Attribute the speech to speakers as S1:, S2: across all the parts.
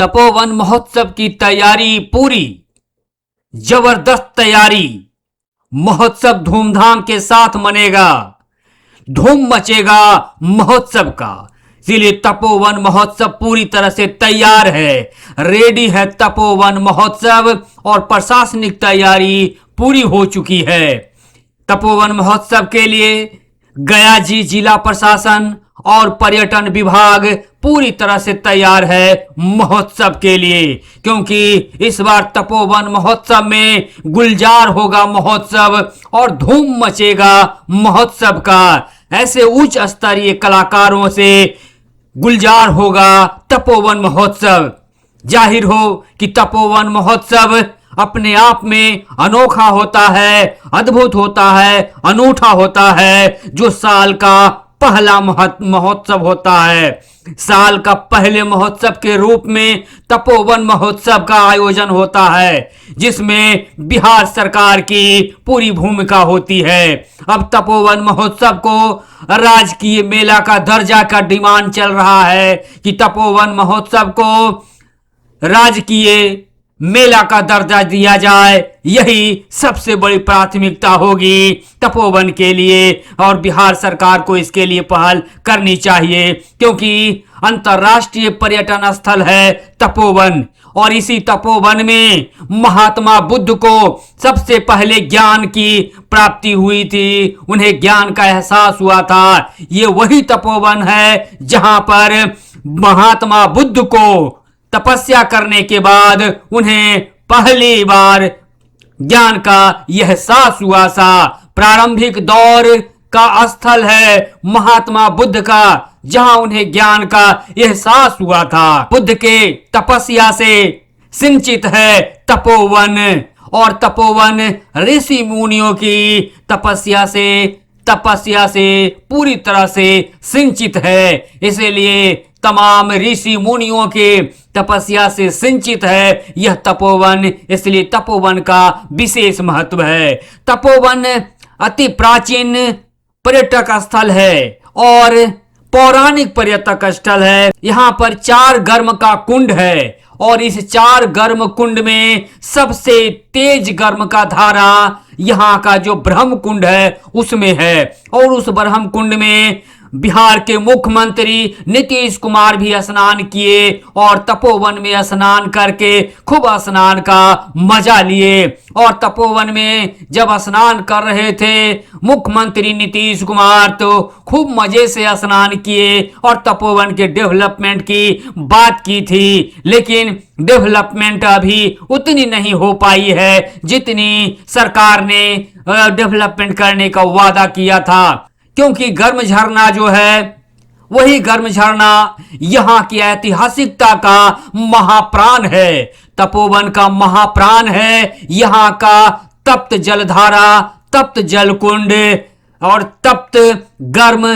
S1: तपोवन महोत्सव की तैयारी पूरी, जबरदस्त तैयारी। महोत्सव धूमधाम के साथ मनेगा, धूम मचेगा महोत्सव का। इसलिए तपोवन महोत्सव पूरी तरह से तैयार है, रेडी है तपोवन महोत्सव और प्रशासनिक तैयारी पूरी हो चुकी है। तपोवन महोत्सव के लिए गया जिला प्रशासन और पर्यटन विभाग पूरी तरह से तैयार है महोत्सव के लिए, क्योंकि इस बार तपोवन महोत्सव में गुलजार होगा महोत्सव और धूम मचेगा महोत्सव का। ऐसे उच्च स्तरीय कलाकारों से गुलजार होगा तपोवन महोत्सव। जाहिर हो कि तपोवन महोत्सव अपने आप में अनोखा होता है, अद्भुत होता है, अनूठा होता है, जो साल का पहला महोत्सव होता है। साल का पहले महोत्सव के रूप में तपोवन महोत्सव का आयोजन होता है, जिसमें बिहार सरकार की पूरी भूमिका होती है। अब तपोवन महोत्सव को राजकीय मेला का दर्जा का डिमांड चल रहा है कि तपोवन महोत्सव को राजकीय मेला का दर्जा दिया जाए। यही सबसे बड़ी प्राथमिकता होगी तपोवन के लिए और बिहार सरकार को इसके लिए पहल करनी चाहिए, क्योंकि अंतर्राष्ट्रीय पर्यटन स्थल है तपोवन और इसी तपोवन में महात्मा बुद्ध को सबसे पहले ज्ञान की प्राप्ति हुई थी, उन्हें ज्ञान का एहसास हुआ था। ये वही तपोवन है जहां पर महात्मा बुद्ध को तपस्या करने के बाद उन्हें पहली बार ज्ञान का यह एहसास हुआ था। प्रारंभिक दौर का स्थल है महात्मा बुद्ध का, जहां उन्हें ज्ञान का एहसास हुआ था। बुद्ध के तपस्या से सिंचित है तपोवन और तपोवन ऋषि मुनियों की तपस्या से पूरी तरह से सिंचित है। इसलिए तमाम ऋषि मुनियों के तपस्या से सिंचित है यह तपोवन, इसलिए तपोवन का विशेष महत्व है। तपोवन अति प्राचीन पर्यटक स्थल है और पौराणिक पर्यटक स्थल है। यहाँ पर 4 गर्म का कुंड है और इस 4 गर्म कुंड में सबसे तेज गर्म का धारा यहाँ का जो ब्रह्म कुंड है उसमें है और उस ब्रह्म कुंड में बिहार के मुख्यमंत्री नीतीश कुमार भी स्नान किए और तपोवन में स्नान करके खूब स्नान का मजा लिए। और तपोवन में जब स्नान कर रहे थे मुख्यमंत्री नीतीश कुमार तो खूब मजे से स्नान किए और तपोवन के डेवलपमेंट की बात की थी, लेकिन डेवलपमेंट अभी उतनी नहीं हो पाई है जितनी सरकार ने डेवलपमेंट करने का वादा किया था, क्योंकि गर्म झरना जो है वही गर्म झरना यहाँ की ऐतिहासिकता का महाप्राण है। तपोवन का महाप्राण है यहाँ का तप्त जलधारा, तप्त जलकुंड और तप्त गर्म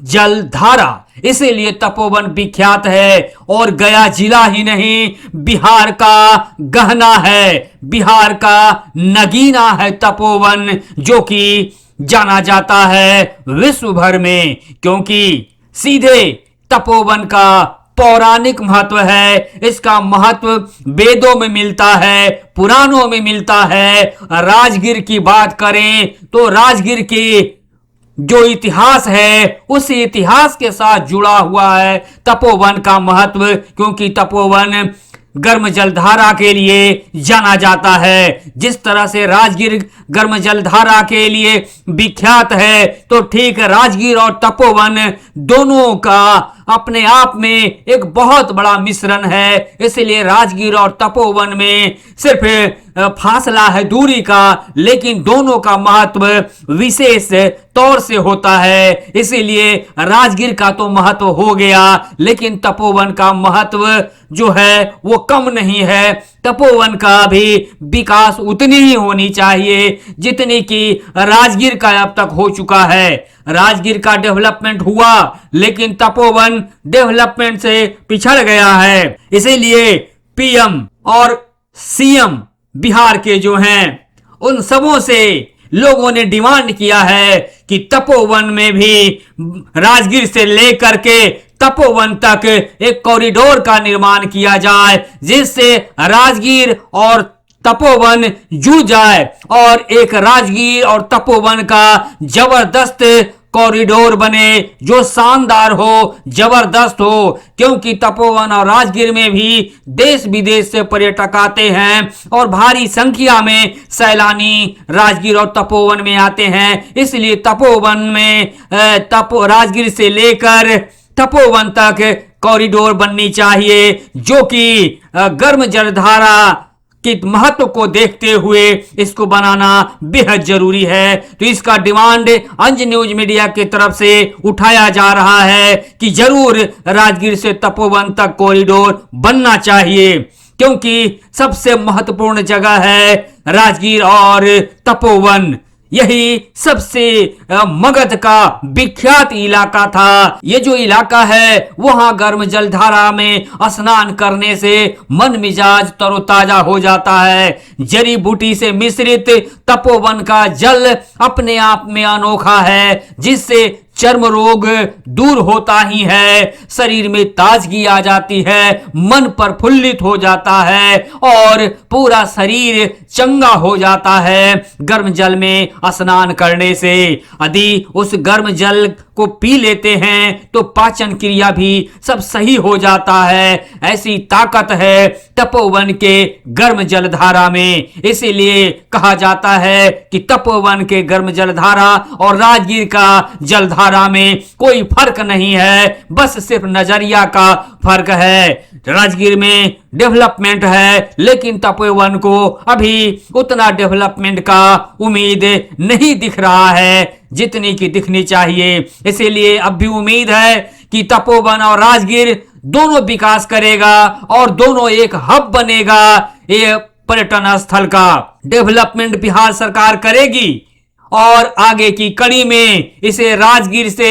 S1: जलधारा, इसीलिए तपोवन विख्यात है। और गया जिला ही नहीं बिहार का गहना है, बिहार का नगीना है तपोवन, जो कि जाना जाता है विश्व भर में, क्योंकि सीधे तपोवन का पौराणिक महत्व है। इसका महत्व वेदों में मिलता है, पुराणों में मिलता है। राजगीर की बात करें तो राजगीर की जो इतिहास है उस इतिहास के साथ जुड़ा हुआ है तपोवन का महत्व, क्योंकि तपोवन गर्म जलधारा के लिए जाना जाता है। जिस तरह से राजगीर गर्म जलधारा के लिए विख्यात है, तो ठीक राजगीर और तपोवन दोनों का अपने आप में एक बहुत बड़ा मिश्रण है। इसलिए राजगीर और तपोवन में सिर्फ फासला है दूरी का, लेकिन दोनों का महत्व विशेष तौर से होता है। इसीलिए राजगीर का तो महत्व हो गया, लेकिन तपोवन का महत्व जो है वो कम नहीं है। तपोवन का भी विकास उतनी ही होनी चाहिए जितनी कि राजगीर का अब तक हो चुका है। राजगीर का डेवलपमेंट हुआ, लेकिन तपोवन डेवलपमेंट से पिछड़ गया है। इसीलिए पीएम और सीएम बिहार के जो हैं उन सबों से लोगों ने डिमांड किया है कि तपोवन में भी राजगीर से लेकर के तपोवन तक एक कॉरिडोर का निर्माण किया जाए, जिससे राजगीर और तपोवन जुड़ जाए और एक राजगीर और तपोवन का जबरदस्त कॉरिडोर बने, जो शानदार हो, जबरदस्त हो। क्योंकि तपोवन और राजगीर में भी देश विदेश से पर्यटक आते हैं और भारी संख्या में सैलानी राजगीर और तपोवन में आते हैं। इसलिए तपोवन में राजगीर से लेकर तपोवन तक कॉरिडोर बननी चाहिए, जो कि गर्म जलधारा कि महत्व को देखते हुए इसको बनाना बेहद जरूरी है। तो इसका डिमांड अंज न्यूज मीडिया की तरफ से उठाया जा रहा है कि जरूर राजगीर से तपोवन तक कॉरिडोर बनना चाहिए, क्योंकि सबसे महत्वपूर्ण जगह है राजगीर और तपोवन। यही सबसे मगध का विख्यात इलाका था। ये जो इलाका है, वहां गर्म जलधारा में स्नान करने से मन मिजाज तरोताजा हो जाता है। जड़ी बूटी से मिश्रित तपोवन का जल अपने आप में अनोखा है, जिससे चर्म रोग दूर होता ही है, शरीर में ताजगी आ जाती है, मन प्रफुल्लित हो जाता है और पूरा शरीर चंगा हो जाता है गर्म जल में स्नान करने से। यदि उस गर्म जल को पी लेते हैं तो पाचन क्रिया भी सब सही हो जाता है। ऐसी ताकत है तपोवन के गर्म जलधारा में। इसीलिए कहा जाता है कि तपोवन के गर्म जलधारा और राजगीर का जलधारा में कोई फर्क नहीं है, बस सिर्फ नजरिया का फर्क है। राजगीर में डेवलपमेंट है, लेकिन तपोवन को अभी उतना डेवलपमेंट का उम्मीद नहीं दिख रहा है जितनी की दिखनी चाहिए। इसीलिए अब भी उम्मीद है कि तपोवन और राजगीर दोनों विकास करेगा और दोनों एक हब बनेगा। ये पर्यटन स्थल का डेवलपमेंट बिहार सरकार करेगी और आगे की कड़ी में इसे राजगीर से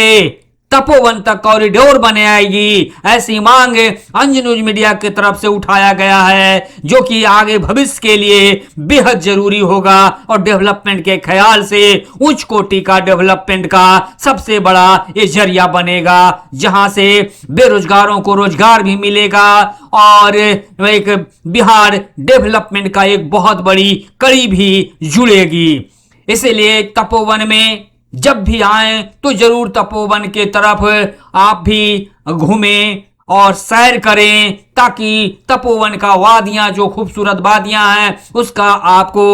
S1: तपोवन तक कॉरिडोर बनाएगी। ऐसी मांग अंज न्यूज मीडिया की तरफ से उठाया गया है, जो कि आगे भविष्य के लिए बेहद जरूरी होगा और डेवलपमेंट के ख्याल से उच्च कोटि का डेवलपमेंट का सबसे बड़ा ये जरिया बनेगा, जहां से बेरोजगारों को रोजगार भी मिलेगा और एक बिहार डेवलपमेंट का एक बहुत बड़ी कड़ी भी जुड़ेगी। इसलिए तपोवन में जब भी आए तो जरूर तपोवन के तरफ आप भी घूमें और सैर करें, ताकि तपोवन का वादियां, जो खूबसूरत वादियां हैं, उसका आपको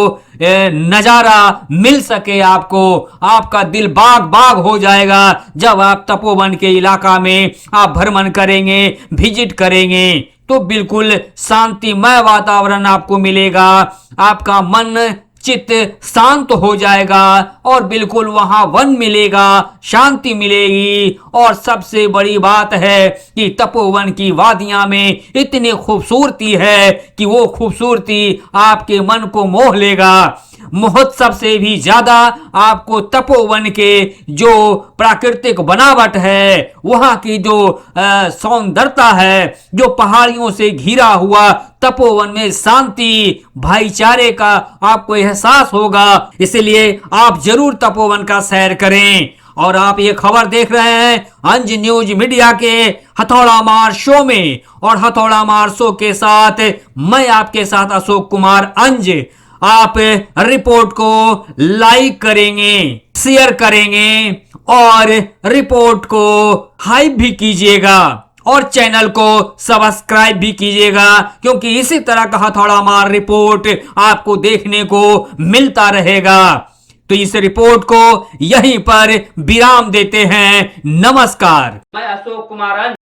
S1: नजारा मिल सके। आपका दिल बाग बाग हो जाएगा जब आप तपोवन के इलाका में आप भ्रमण करेंगे, विजिट करेंगे, तो बिल्कुल शांतिमय वातावरण आपको मिलेगा। आपका मन चित्त शांत हो जाएगा और बिल्कुल वहां वन मिलेगा, शांति मिलेगी। और सबसे बड़ी बात है कि तपोवन की वादियां में इतनी खूबसूरती है कि वो खूबसूरती आपके मन को मोह लेगा। महोत्सव से भी ज्यादा आपको तपोवन के जो प्राकृतिक बनावट है, वहां की जो सौंदर्यता है, जो पहाड़ियों से घिरा हुआ तपोवन में शांति, भाईचारे का आपको एहसास होगा। इसलिए आप जरूर तपोवन का सैर करें। और आप ये खबर देख रहे हैं अंज न्यूज मीडिया के हथौड़ा मार शो में, और हथौड़ा मार शो के साथ मैं आपके साथ अशोक कुमार अंज। आप रिपोर्ट को लाइक करेंगे, शेयर करेंगे और रिपोर्ट को हाइप भी कीजिएगा और चैनल को सब्सक्राइब भी कीजिएगा, क्योंकि इसी तरह का हथौड़ा मार रिपोर्ट आपको देखने को मिलता रहेगा। तो इस रिपोर्ट को यहीं पर विराम देते हैं। नमस्कार। मैं अशोक कुमार।